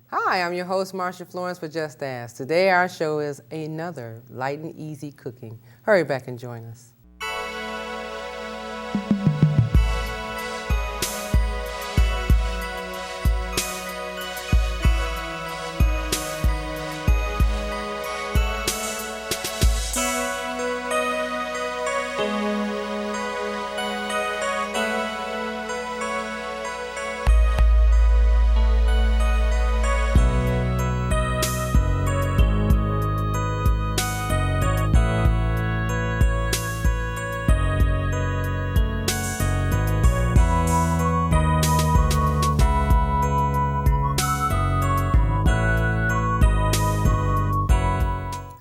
Hi, I'm your host, Marsha Florence for Just Ask. Today our show is another light and easy cooking. Hurry back and join us.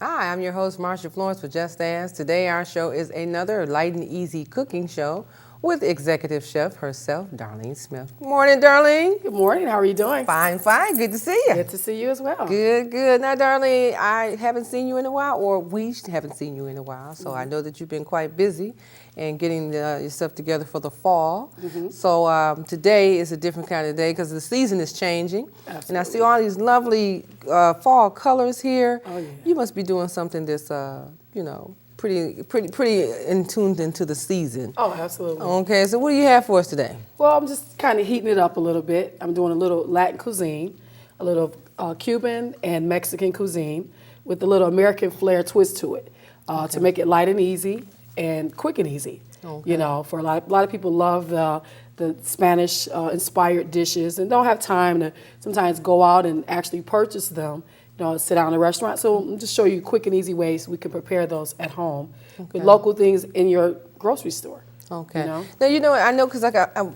Hi, I'm your host, Marsha Florence for Just Ask. Today our show is another light and easy cooking show with executive chef herself, Darlene Smith. Good morning, Darlene. Good morning. How are you doing? Fine, fine. Good to see you. Good to see you as well. Good, good. Now, Darlene, I haven't seen you in a while, or we haven't seen you in a while, so I know that you've been quite busy and getting yourself together for the fall. So today is a different kind of day because the season is changing. Absolutely. And I see all these lovely fall colors here. Oh, yeah. You must be doing something that's, pretty in tuned into the season. Oh, absolutely. Okay, so what do you have for us today? Well, I'm just kind of heating it up a little bit. I'm doing a little Latin cuisine, a little Cuban and Mexican cuisine with a little American flair twist to it to make it light and easy and quick and easy. Okay. You know, for a lot of people love the Spanish inspired dishes and don't have time to sometimes go out and actually purchase them. Sit down in a restaurant. So I'll just show you quick and easy ways we can prepare those at home with local things in your grocery store. Okay. You know? Now, I know because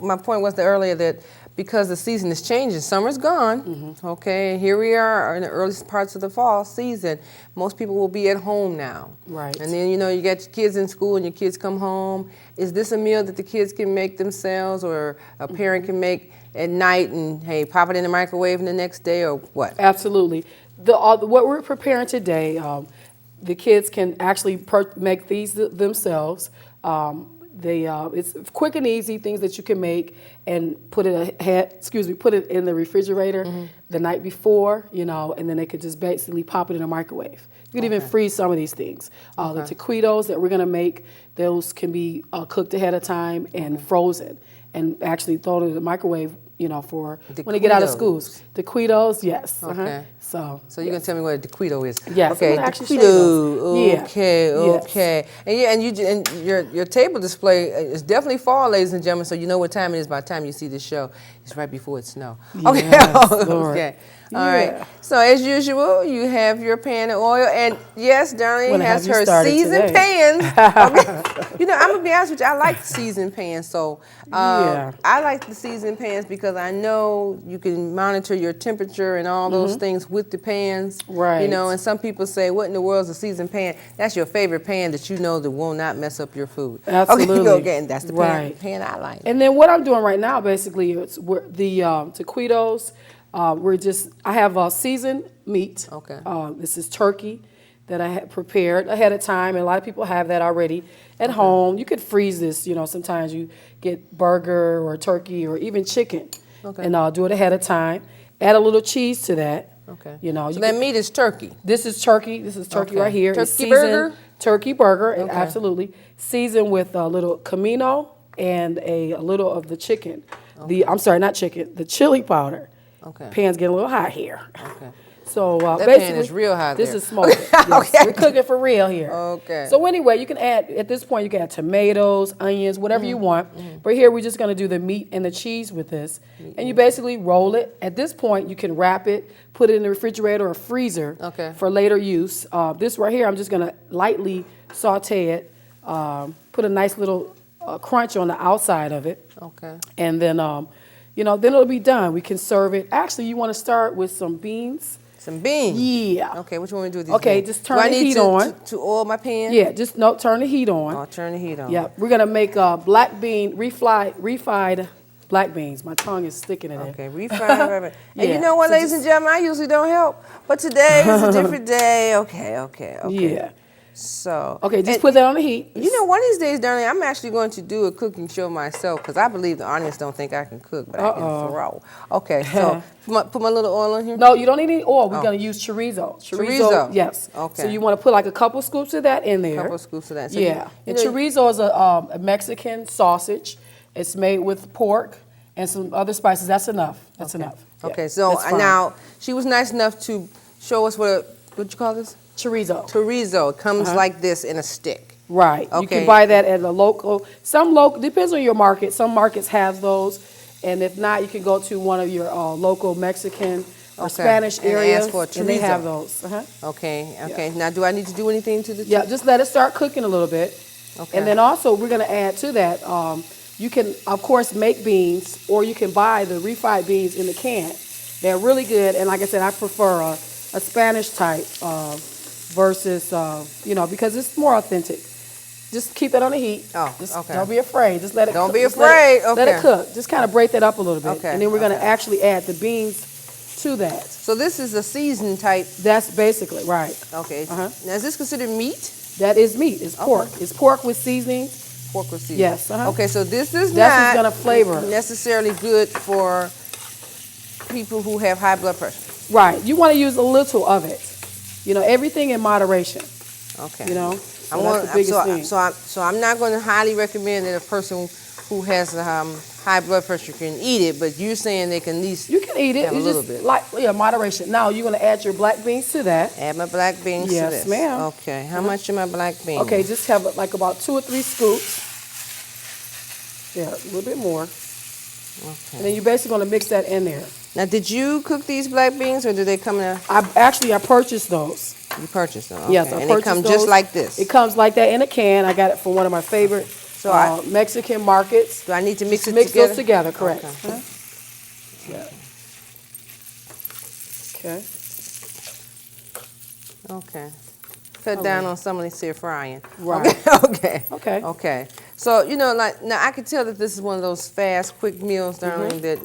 my point was earlier that because the season is changing, summer's gone, okay, and here we are in the earliest parts of the fall season. Most people will be at home now. Right. And then, you get your kids in school and your kids come home. Is this a meal that the kids can make themselves or a parent can make at night and, hey, pop it in the microwave the next day or what? Absolutely. What we're preparing today, the kids can actually make these themselves. It's quick and easy things that you can make and put it in the refrigerator the night before, and then they could just basically pop it in a microwave. You could even freeze some of these things. The taquitos that we're gonna make, those can be cooked ahead of time and frozen, and actually thrown in the microwave. For when they get out of school. Taquitos, yes. Okay. So you're gonna tell me what a taquito is? Yes. Okay. Taquito. Okay. Yes. Okay. And your table display is definitely fall, ladies and gentlemen. So you know what time it is by the time you see this show. It's right before it snows. Okay. Yes, Lord. Okay. All right. So as usual, you have your pan of oil, and yes, Darlene has her seasoned pans. Okay. I'm gonna be honest with you. I like the seasoned pans. So I like the seasoned pans because I know you can monitor your temperature and all those things with the pans. Right. And some people say, "What in the world is a seasoned pan?" That's your favorite pan that that will not mess up your food. Absolutely. Okay. And that's the pan I like. And then what I'm doing right now, basically, it's the taquitos. I have seasoned meat. Okay. This is turkey that I had prepared ahead of time, and a lot of people have that already at home. You could freeze this. Sometimes you get burger or turkey or even chicken, and I'll do it ahead of time. Add a little cheese to that. Okay. So that meat is turkey. This is turkey. This is turkey right here. Turkey burger. Turkey burger, absolutely. Seasoned with a little comino and a little of the chicken. I'm sorry, not chicken. The chili powder. Okay. Pan's getting a little hot here. Okay. So that basically, pan is real hot. This is smoking. Yes, Okay. We're cooking for real here. Okay. So anyway, you can add at this point. You can add tomatoes, onions, whatever you want. But here we're just going to do the meat and the cheese with this, and you basically roll it. At this point, you can wrap it, put it in the refrigerator or freezer for later use. This right here, I'm just going to lightly saute it, put a nice little crunch on the outside of it. Okay. And then then it'll be done. We can serve it. Actually, you want to start with some beans. Some beans? Yeah. Okay, what you want me to do with these Okay, beans? just turn the heat on. To oil my pan? Yeah, just turn the heat on. I'll turn the heat on. Yeah, we're going to make black bean, refried black beans. My tongue is sticking in it. Okay, refried. And you know what, So ladies and gentlemen, I usually don't help, but today is a different day. Okay. Yeah. So okay, just put that on the heat. You know, one of these days, Darlene, I'm actually going to do a cooking show myself because I believe the audience don't think I can cook, but I can throw. Okay, so put my little oil in here. No, you don't need any oil. We're going to use chorizo. Chorizo. Yes. Okay. So you want to put like a couple scoops of that in there. A couple scoops of that. So yeah. And chorizo is a Mexican sausage. It's made with pork and some other spices. That's enough. That's enough. Okay. Yeah, So now she was nice enough to show us what you call this? Chorizo. Chorizo. It comes like this in a stick. Right. Okay. You can buy that at a local. Some local depends on your market. Some markets have those, and if not, you can go to one of your local Mexican or Spanish areas, ask for a chorizo. and they have those. Okay. Okay. Now, do I need to do anything to the? Yeah. Just let it start cooking a little bit. Okay. And then also we're going to add to that. You can of course make beans, or you can buy the refried beans in the can. They're really good, and like I said, I prefer a Spanish type versus because it's more authentic. Just keep it on the heat. Oh, just okay. Don't be afraid. Just let it. Don't be afraid. Let it cook. Just kind of break that up a little bit, Okay. and then we're going to actually add the beans to that. So this is a seasoned type. That's basically right. Okay. Now, is this considered meat? That is meat. It's pork. It's pork with seasonings. Pork with seasoning. Yes. Okay, so this is That's not gonna flavor necessarily good for people who have high blood pressure. Right. You want to use a little of it. Everything in moderation. Okay. So that's the biggest thing. So I'm not going to highly recommend that a person who has high blood pressure can eat it, but you're saying they can at least you can eat it. have a little bit. Moderation. Now you're going to add your black beans to that. Add my black beans to this. Yes, ma'am. Okay. How much are my black beans? Okay, just have like about 2 or 3 scoops. Yeah, a little bit more. Okay. And then you're basically going to mix that in there. Now, did you cook these black beans, or did they come in? I purchased those. You purchased them. Okay. Yes, I and purchased they come those. just like this. It comes like that in a can. I got it from one of my favorite Mexican markets. Do I need to mix it mix together? those together, correct? Okay. Yeah. Okay. Okay. Cut down on some of these here frying. Right. Okay. So, now I can tell that this is one of those fast, quick meals, darling, that,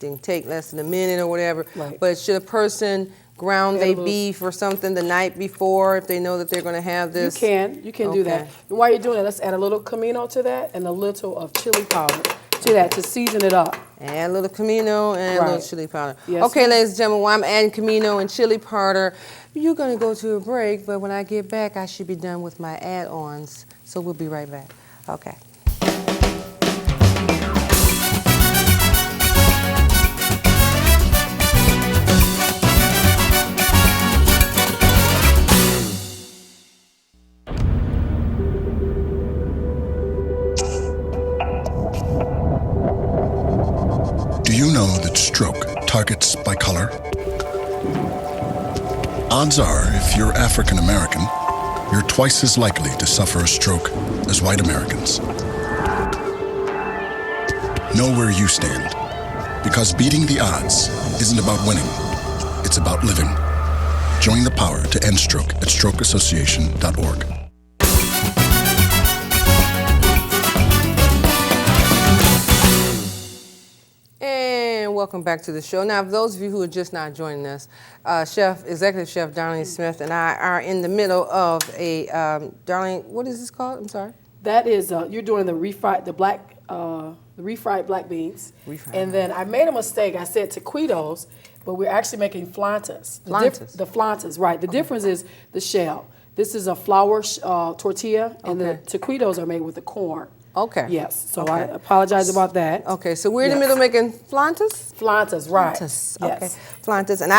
can take less than a minute or whatever. Right. But should a person ground their beef or something the night before if they know that they're going to have this? You can do that. And while you're doing it, let's add a little comino to that and a little of chili powder to that to season it up. Add a little comino and a little chili powder. Yes, okay, ladies and gentlemen, while I'm adding comino and chili powder, you're going to go to a break, but when I get back, I should be done with my add-ons. So we'll be right back. Okay. Do you know that stroke targets by color? Odds are, if you're African American, you're twice as likely to suffer a stroke as white Americans. Know where you stand, because beating the odds isn't about winning, it's about living. Join the power to end stroke at strokeassociation.org. Welcome back to the show. Now, for those of you who are just not joining us, Executive Chef Darlene Smith and I are in the middle of a, Darlene, what is this called? I'm sorry. That is, you're doing the refried black beans. And then I made a mistake. I said taquitos, but we're actually making flantas. The flantas, right. The difference is the shell. This is a flour tortilla, and the taquitos are made with the corn. Okay. Yes. So I apologize about that. Okay. So we're in the middle making flantas? Flantas, right. Flantas. Yes. Okay. Flantas. And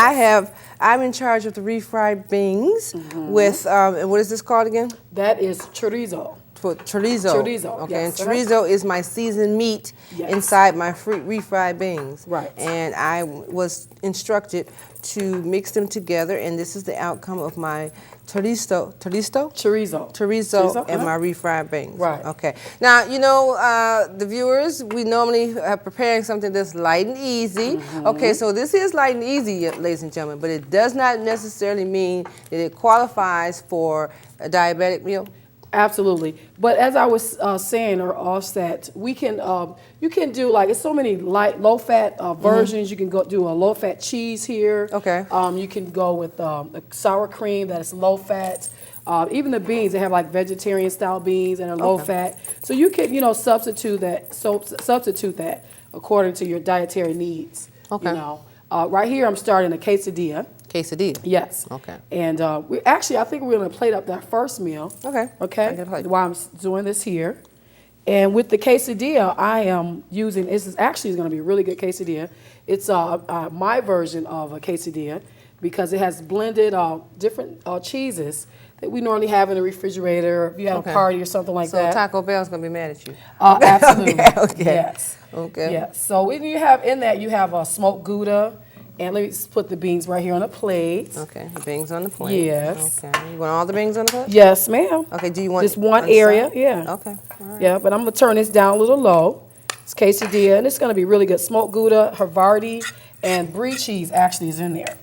I'm in charge of the refried beans with, and what is this called again? That is chorizo. Chorizo. Chorizo. Okay. Yes. And chorizo is my seasoned meat inside my refried beans. Right. And I was instructed to mix them together, and this is the outcome of my chorizo and my refried beans. Right. Okay. Now, the viewers, we normally are preparing something that's light and easy. Okay, so this is light and easy, ladies and gentlemen, but it does not necessarily mean that it qualifies for a diabetic meal. Absolutely. But as I was saying or offset, we can you can do it's so many low fat versions. You can go do a low fat cheese here. Okay. You can go with a sour cream that is low fat. Even the beans, they have like vegetarian style beans and are low fat. So you can, substitute that according to your dietary needs. Okay. Right here I'm starting a quesadilla. Quesadilla. Yes. Okay. And I think we're going to plate up that first meal. Okay. Okay. While I'm doing this here. And with the quesadilla, I am using, this is actually going to be a really good quesadilla. It's my version of a quesadilla because it has blended different cheeses that we normally have in the refrigerator if you have a party or something like that. So Taco Bell's going to be mad at you. Absolutely. Okay. Yes. Okay. Yes. So when you have in that, you have a smoked Gouda. And let me just put the beans right here on the plate. Okay, the beans on the plate. Yes. Okay. You want all the beans on the plate? Yes, ma'am. Okay, do you want just one area? Yeah. Okay. All right. Yeah, but I'm going to turn this down a little low. It's quesadilla, and it's going to be really good. Smoked Gouda, Havarti, and brie cheese actually is in there.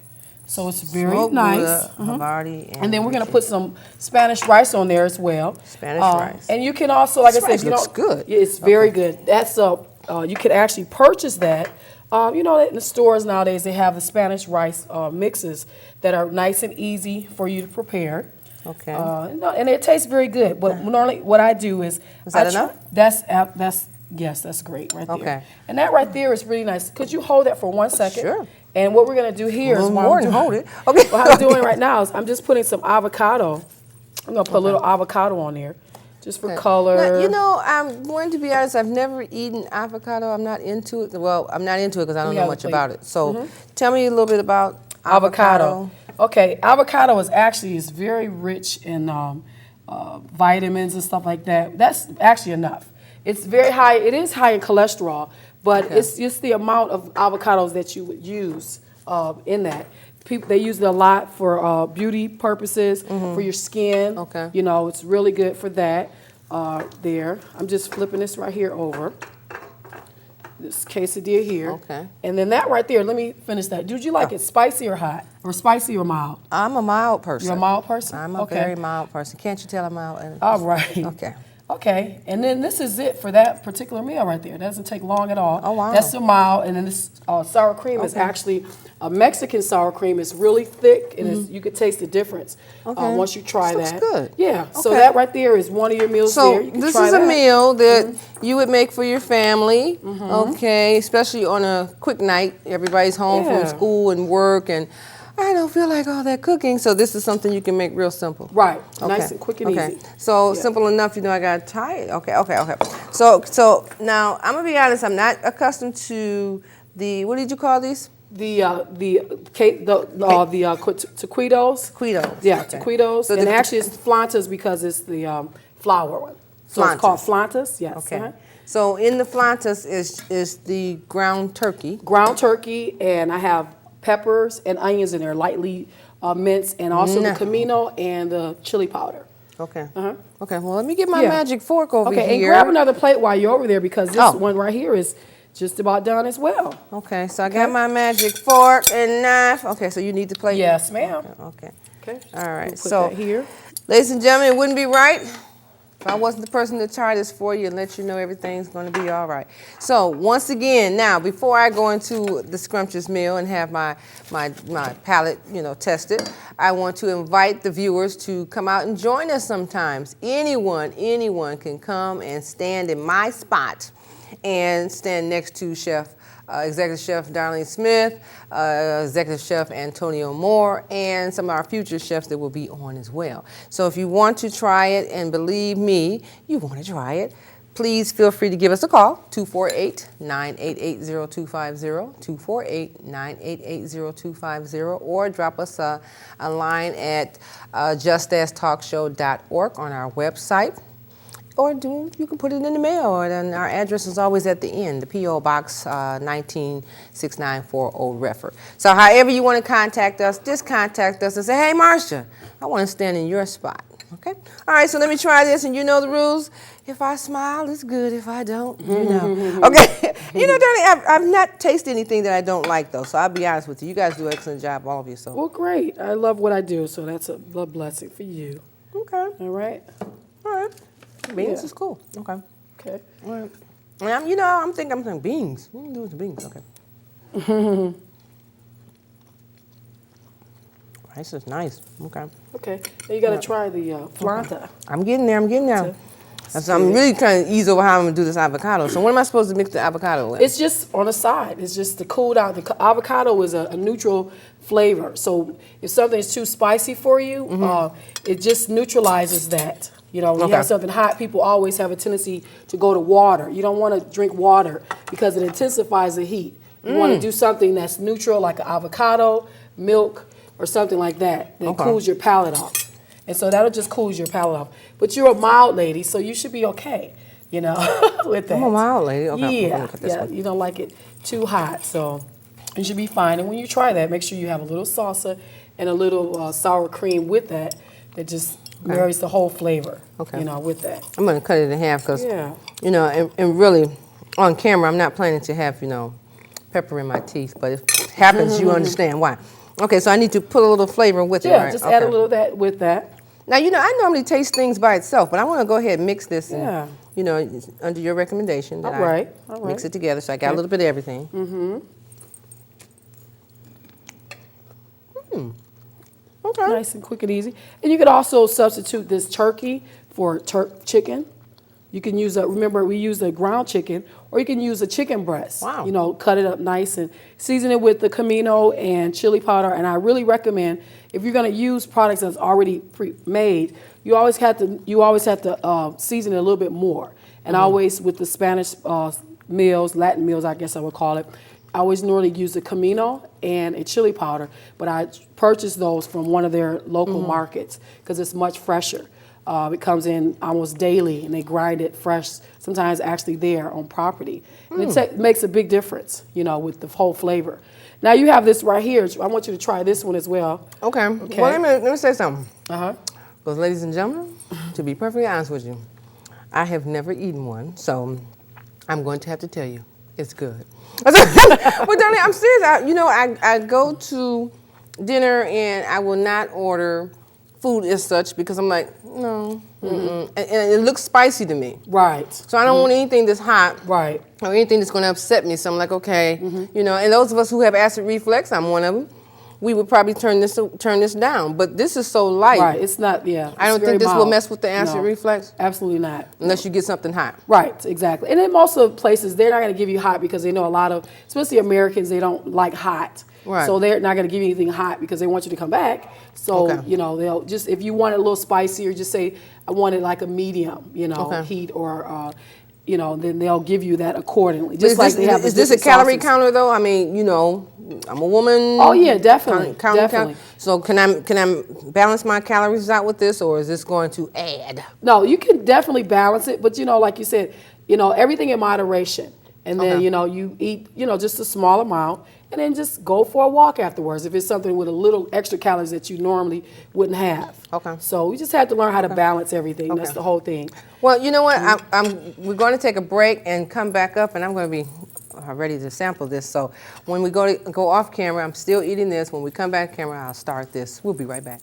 So it's very nice. Gouda, Havarti, and then we're going to put some Spanish rice on there as well. Spanish rice. And you can also, like I said, looks good. It's very good. That's you can actually purchase that. In the stores nowadays, they have the Spanish rice mixes that are nice and easy for you to prepare. Okay. And it tastes very good. But normally what I do is... Is that enough? Yes, that's great right there. Okay. And that right there is really nice. Could you hold that for 1 second? Sure. And what we're going to do here is... more than hold it. Okay. What I'm doing right now is I'm just putting some avocado. I'm going to put a little avocado on there. Just for color. Now, I'm going to be honest, I've never eaten avocado. I'm not into it. Well, I'm not into it because I don't know much about it. So tell me a little bit about avocado. Okay, avocado is very rich in vitamins and stuff like that. That's actually enough. It's very high. It is high in cholesterol, but it's just the amount of avocados that you would use in that. They use it a lot for beauty purposes, for your skin. Okay. It's really good for that. There. I'm just flipping this right here over. This quesadilla here. Okay. And then that right there, let me finish that. Did you like it spicy or hot? Or spicy or mild? I'm a mild person. You're a mild person? I'm a very mild person. Can't you tell I'm mild? All right. Okay. Okay, and then this is it for that particular meal right there. It doesn't take long at all. Oh, wow. That's a mild, and then this sour cream is actually a Mexican sour cream. It's really thick, and you could taste the difference once you try that. Looks good. Yeah, so that right there is one of your meals there. You can this try is that. a meal that you would make for your family, okay, especially on a quick night. Everybody's home from school and work, and I don't feel like all that cooking, so this is something you can make real simple. Right, nice and quick and easy. So simple enough, I gotta tie it. Okay. So now I'm gonna be honest, I'm not accustomed to what did you call these? Taquitos. Taquitos. Yeah, Taquitos. So and actually it's flantas because it's the flour one. So it's called flantas, yes. Okay. So in the flantas is the ground turkey. Ground turkey, and I have peppers and onions in there, lightly minced, and also the comino and the chili powder. Okay. Okay, well, let me get my magic fork over here. Okay, and grab another plate while you're over there because this one right here is just about done as well. Okay, so I got my magic fork and knife. Okay, so you need the plate? Yes, ma'am. Okay. Okay. All right, Put that here. Ladies and gentlemen, it wouldn't be right if I wasn't the person to try this for you and let you know everything's going to be all right. So once again, now before I go into the scrumptious meal and have my palate, tested, I want to invite the viewers to come out and join us sometimes. Anyone can come and stand in my spot and stand next to Executive Chef Darlene Smith, Executive Chef Antonio Moore, and some of our future chefs that will be on as well. So if you want to try it, and believe me, you want to try it, please feel free to give us a call, 248-988-0250, 248-988-0250, or drop us a line at justastalkshow.org on our website. Or you can put it in the mail, and our address is always at the end, the P.O. Box 196940 Old Redford. So however you want to contact us, just contact us and say, hey, Marcia, I want to stand in your spot, okay? All right, so let me try this, and you know the rules. If I smile, it's good. If I don't, Okay. Darling, I've not tasted anything that I don't like, though, so I'll be honest with you. You guys do an excellent job, all of you. So. Well, great. I love what I do, so that's a blessing for you. Okay. All right? All right. Beans is cool. Okay. Okay. All right. And I'm thinking beans. What do you do with the beans? Okay. This is nice. Okay. Okay. Now you got to try the Flanta. Okay. I'm getting there. So I'm really trying to ease over how I'm going to do this avocado. So what am I supposed to mix the avocado with? It's just on the side. It's just to cool down. The avocado is a neutral flavor. So if something's too spicy for you, it just neutralizes that. You know, when you have something hot, people always have a tendency to go to water. You don't want to drink water because it intensifies the heat. You want to do something that's neutral, like an avocado, milk, or something like that cools your palate off. And so that'll just cool your palate off. But you're a mild lady, so you should be okay, you know, with that. I'm a mild lady. Okay. Yeah, you don't like it too hot, so you should be fine. And when you try that, make sure you have a little salsa and a little sour cream with that just marries the whole flavor, you know, with that. I'm going to cut it in half because, you know, and really, on camera, I'm not planning to have, you know, pepper in my teeth, but if it happens, you understand why. Okay, so I need to put a little flavor with it, right? Yeah, just add a little of that with that. Now, you know, I normally taste things by itself, but I want to go ahead and mix this, and, you know, under your recommendation that I mix it together, so I got a little bit of everything. Okay. Nice and quick and easy. And you could also substitute this turkey for chicken. You can use remember we use a ground chicken, or you can use a chicken breast. Wow. You know, cut it up nice and season it with the Camino and chili powder. And I really recommend, if you're going to use products that's already pre-made, you always have to season it a little bit more. And always with the Spanish meals, Latin meals, I guess I would call it, I always normally use a Camino and a chili powder, but I purchase those from one of their local markets because it's much fresher. It comes in almost daily, and they grind it fresh, sometimes actually there on property. And it makes a big difference, you know, with the whole flavor. Now you have this right here. I want you to try this one as well. Okay. Well, let me say something. Because, ladies and gentlemen, to be perfectly honest with you, I have never eaten one, so I'm going to have to tell you, it's good. Well, Darlene, I'm serious. You know, I go to dinner and I will not order food as such because I'm like, no. And it looks spicy to me. Right. So I don't want anything that's hot. Right. Or anything that's going to upset me. So I'm like, okay. You know, and those of us who have acid reflux, I'm one of them, we would probably turn this down. But this is so light. Right. It's not, I don't think this will mess with the acid reflux. Absolutely not. Unless you get something hot. Right, exactly. And in most of the places, they're not going to give you hot because they know a lot of, especially Americans, they don't like hot. Right. So they're not going to give you anything hot because they want you to come back. So, you know, they'll just, if you want it a little spicier, just say, I want it like a medium, you know, heat or, you know, then they'll give you that accordingly. Just like they have. Is this a calorie counter though? I mean, you know, I'm a woman. Oh yeah, definitely. Definitely. So can I balance my calories out with this, or is this going to add? No, you can definitely balance it, but you know, like you said, you know, everything in moderation. And then, you know, you eat, you know, just a small amount, and then just go for a walk afterwards if it's something with a little extra calories that you normally wouldn't have. Okay. So we just have to learn how to balance everything. That's the whole thing. Well, you know what? We're going to take a break and come back up, and I'm going to be ready to sample this. So when we go off camera, I'm still eating this. When we come back camera, I'll start this. We'll be right back.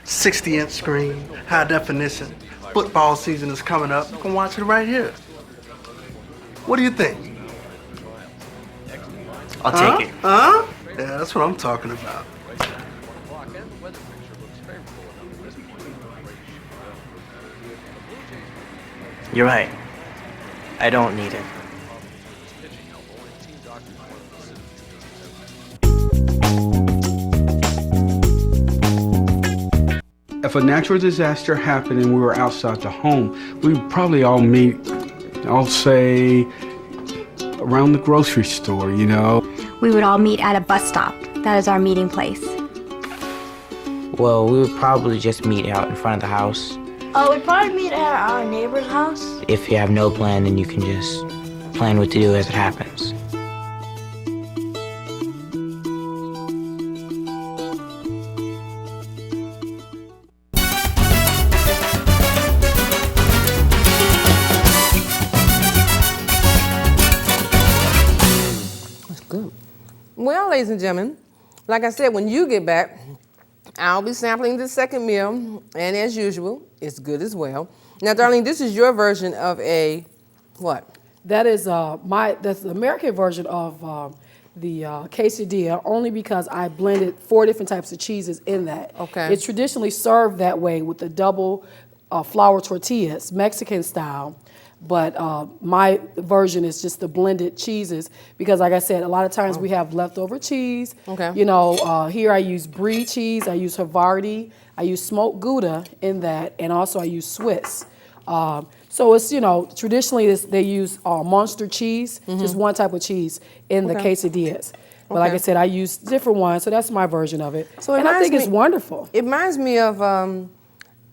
60-inch screen, high definition. Football season is coming up. You can watch it right here. What do you think? I'll take it. Yeah, that's what I'm talking about. You're right. I don't need it. If a natural disaster happened and we were outside the home, we would probably all meet, I'll say, around the grocery store, you know. We would all meet at a bus stop. That is our meeting place. Well, we would probably just meet out in front of the house. We'd probably meet at our neighbor's house. If you have no plan, then you can just plan what to do as it happens. Well, ladies and gentlemen, like I said, when you get back, I'll be sampling the second meal, and as usual, it's good as well. Now, Darlene, this is your version of a what? That is that's the American version of quesadilla only because I blended 4 different types of cheeses in that. Okay. It's traditionally served that way with the double flour tortillas, Mexican style. But my version is just the blended cheeses because, like I said, a lot of times we have leftover cheese. Okay. You know, here I use brie cheese, I use Havarti, I use smoked Gouda in that, and also I use Swiss. So it's, you know, traditionally they use monster cheese, just one type of cheese in the quesadillas. But like I said, I use different ones, so that's my version of it. So and I think it's wonderful. It reminds me of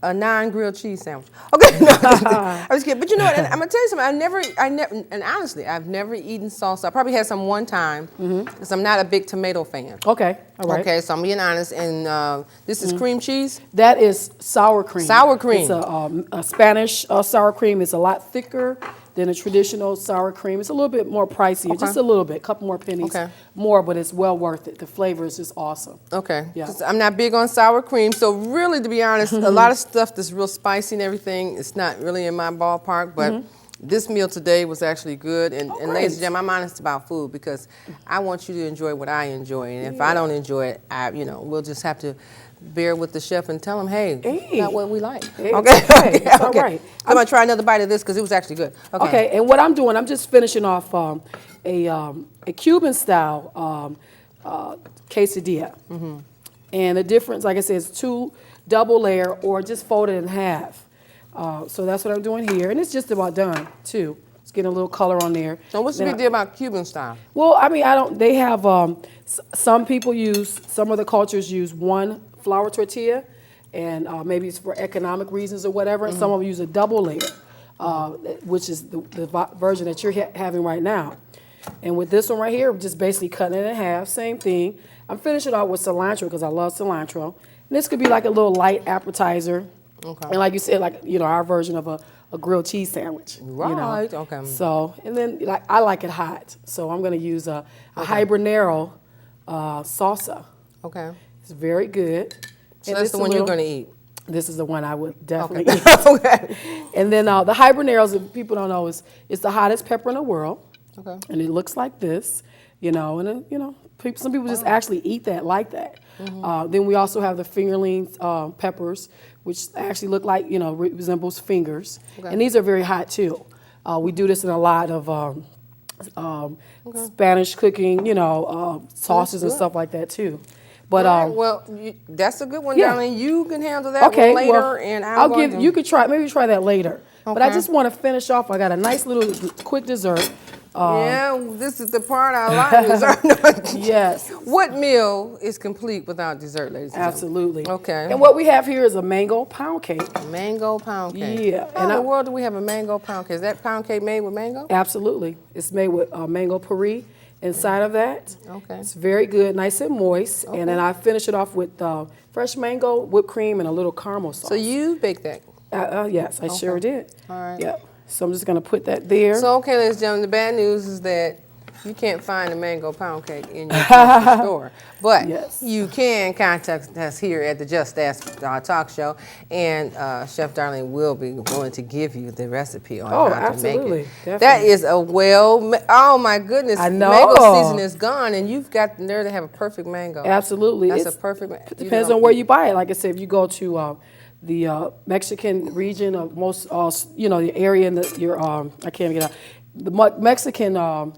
a non-grilled cheese sandwich. Okay, no, I was kidding. But you know what? I'm gonna tell you something. And honestly, I've never eaten salsa. I probably had some one time because I'm not a big tomato fan. Okay, all right. Okay, so I'm being honest. And this is cream cheese. That is sour cream. Sour cream. It's a Spanish sour cream. It's a lot thicker than a traditional sour cream. It's a little bit more pricey, just a little bit, a couple more pennies more, but it's well worth it. The flavor is just awesome. Okay, yeah. I'm not big on sour cream, so really, to be honest, a lot of stuff that's real spicy and everything, it's not really in my ballpark, but this meal today was actually good. And ladies and gentlemen, I'm honest about food because I want you to enjoy what I enjoy, and if I don't enjoy it, we'll just have to bear with the chef and tell him, hey, not what we like. Hey, okay, it's all right. I'm gonna try another bite of this because it was actually good. Okay, and what I'm doing, I'm just finishing off a Cuban style quesadilla. And the difference, like I said, is 2 double layer or just fold it in half. So that's what I'm doing here, and it's just about done too. It's getting a little color on there. So what's the big deal about Cuban style? Well, I mean, they have, some people some of the cultures use 1 flour tortilla, and maybe it's for economic reasons or whatever, and some of them use a double layer, which is the version that you're having right now. And with this one right here, we're just basically cutting it in half, same thing. I'm finishing off with cilantro because I love cilantro. And this could be like a little light appetizer. Okay. And like you said, like, our version of a grilled cheese sandwich. Right, okay. So, and then I like it hot. So I'm going to use a habanero salsa. Okay. It's very good. So that's the one you're going to eat? This is the one I would definitely eat. Okay. And then the habaneros, if people don't know, it's the hottest pepper in the world. Okay. And it looks like this, and some people just actually eat that like that. Then we also have the fingerling peppers, which actually look like, resembles fingers. Okay. And these are very hot too. We do this in a lot of Spanish cooking, sauces and stuff like that too. But that's a good one, Darlene. You can handle that one later, and you could maybe try that later. Okay. But I just want to finish off. I got a nice little quick dessert. This is the part I like, dessert. Yes. What meal is complete without dessert, ladies and gentlemen? Absolutely. Okay. And what we have here is a mango pound cake. Mango pound cake. Yeah. How in the world do we have a mango pound cake? Is that pound cake made with mango? Absolutely. It's made with mango puree inside of that. Okay. It's very good, nice and moist. Okay. And then I finish it off with fresh mango, whipped cream, and a little caramel sauce. So you baked that? Yes, I sure did. All right. Yeah. So I'm just going to put that there. So, okay, ladies and gentlemen, the bad news is that you can't find a mango pound cake in your grocery store. But you can contact us here at the Just Ask talk show, and Chef Darlene will be willing to give you the recipe on how to make it. Definitely. That is oh my goodness. I know. Mango season is gone, and you've got there to have a perfect mango. Absolutely. That's a perfect mango. It depends on where you buy it. Like I said, if you go to the Mexican region of most, the area in I can't get out. The Mexican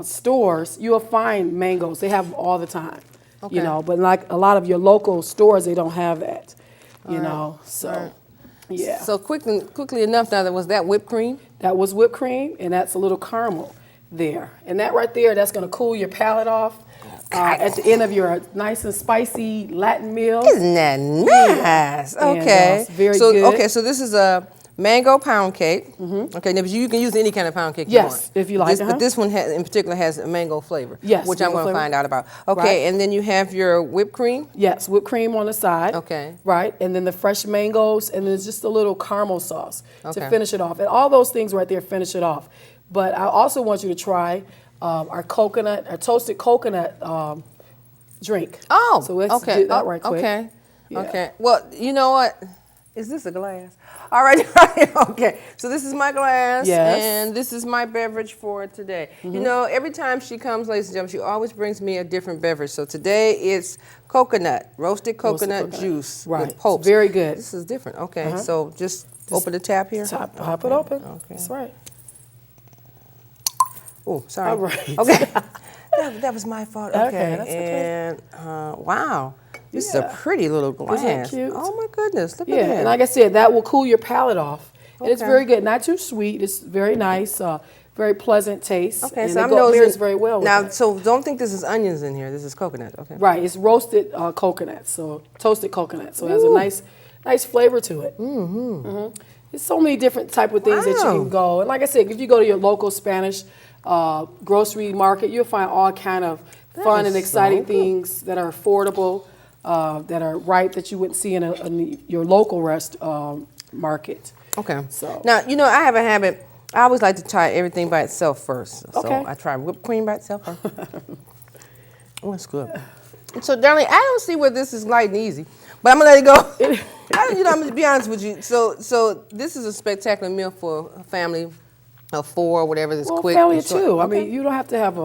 stores, you'll find mangoes. They have them all the time, but like a lot of your local stores, they don't have that, so, yeah. So quickly enough now, was that whipped cream? That was whipped cream, and that's a little caramel there. And that right there, that's going to cool your palate off. At the end of your nice and spicy Latin meal. Isn't that nice? Yeah. Okay. And, very good. Okay, so this is a mango pound cake. Okay, now you can use any kind of pound cake you want. Yes, if you like. But this one in particular has a mango flavor. Yes, which I'm going to find out about. Okay, and then you have your whipped cream. Yes, whipped cream on the side. Okay. Right, and then the fresh mangoes, and then just a little caramel sauce to finish it off. And all those things right there finish it off. But I also want you to try our toasted coconut drink. Oh, so let's do that right quick. Okay, okay. Well, you know what? Is this a glass? All right, okay. So this is my glass, and this is my beverage for today. You know, every time she comes, ladies and gentlemen, she always brings me a different beverage. So today it's roasted coconut juice with pulp. Very good. This is different. Okay, so just open the tap here. Pop it open. Okay. That's right. Oh, sorry. All right. Okay. that was my fault. Okay. That's and wow. This is a pretty little glass. Isn't that cute? Oh my goodness, look at that. Yeah, and like I said, that will cool your palate off. And it's very good, not too sweet. It's very nice, very pleasant taste. Okay, and so I'm nosing very well with now. that. So don't think this is onions in here. This is coconut. Okay. Right, it's roasted coconut, so toasted coconut. So it has a nice flavor to it. There's so many different type of things that you can go. And like I said, if you go to your local Spanish grocery market, you'll find all kind of fun and exciting things that are affordable. That are ripe that you wouldn't see in your local market. Okay. So now, you know, I have a habit. I always like to try everything by itself first. Okay. So I try whipped cream by itself first. Oh, that's good. So, Darlene, I don't see where this is light and easy, but I'm gonna let it go. I'm gonna be honest with you. So this is a spectacular meal for a family of 4 or whatever. That's quick. Family of 2. I mean, you don't have to have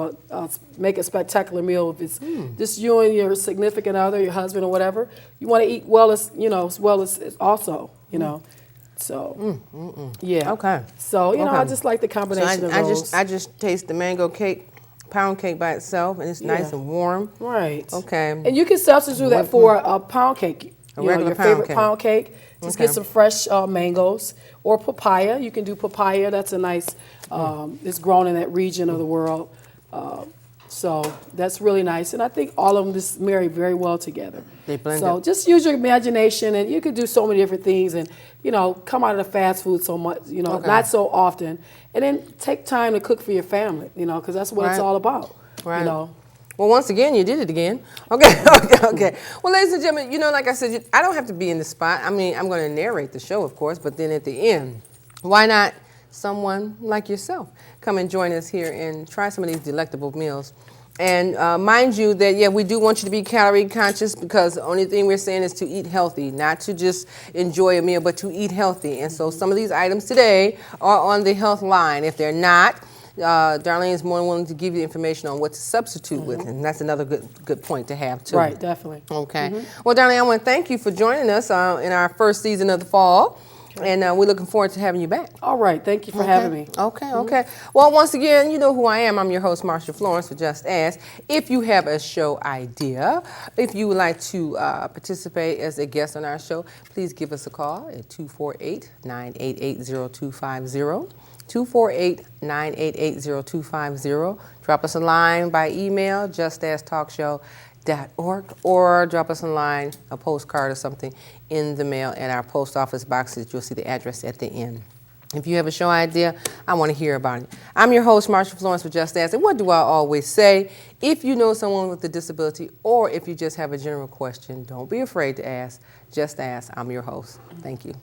make a spectacular meal if it's just you and your significant other, your husband or whatever. You want to eat as well as also, you know. So yeah. Okay. So you know, I just like the combination of those. I just taste the mango cake, pound cake by itself, and it's nice and warm. Right. Okay. And you can substitute that for a pound cake. Regular your pound favorite cake. pound cake. Just get some fresh mangoes or papaya. You can do papaya. That's a nice. It's grown in that region of the world, so that's really nice. And I think all of them just marry very well together. They blend. So just use your imagination, and you can do so many different things, and come out of the fast food so much, not so often, and then take time to cook for your family, because that's what it's all about. Right. Well, once again, you did it again. Okay. Well, ladies and gentlemen, like I said, I don't have to be in the spot. I mean, I'm going to narrate the show, of course, but then at the end, why not someone like yourself come and join us here and try some of these delectable meals? And mind you that, we do want you to be calorie conscious, because the only thing we're saying is to eat healthy, not to just enjoy a meal, but to eat healthy. And so some of these items today are on the health line. If they're not, Darlene is more than willing to give you information on what to substitute with, and that's another good point to have too. Right, definitely. Okay. Well, Darlene, I want to thank you for joining us in our first season of the fall, and we're looking forward to having you back. All right, thank you for having me. Okay. Well, once again, you know who I am. I'm your host, Marsha Florence, for Just Ask. If you have a show idea, if you would like to participate as a guest on our show, please give us a call at 248-988-0250. 248-988-0250. Drop us a line by email, justasktalkshow.org, or drop us a line, a postcard or something in the mail at our post office boxes. You'll see the address at the end. If you have a show idea, I want to hear about it. I'm your host, Marsha Florence, for Just Ask. And what do I always say? If you know someone with a disability, or if you just have a general question, don't be afraid to ask. Just ask. I'm your host. Thank you.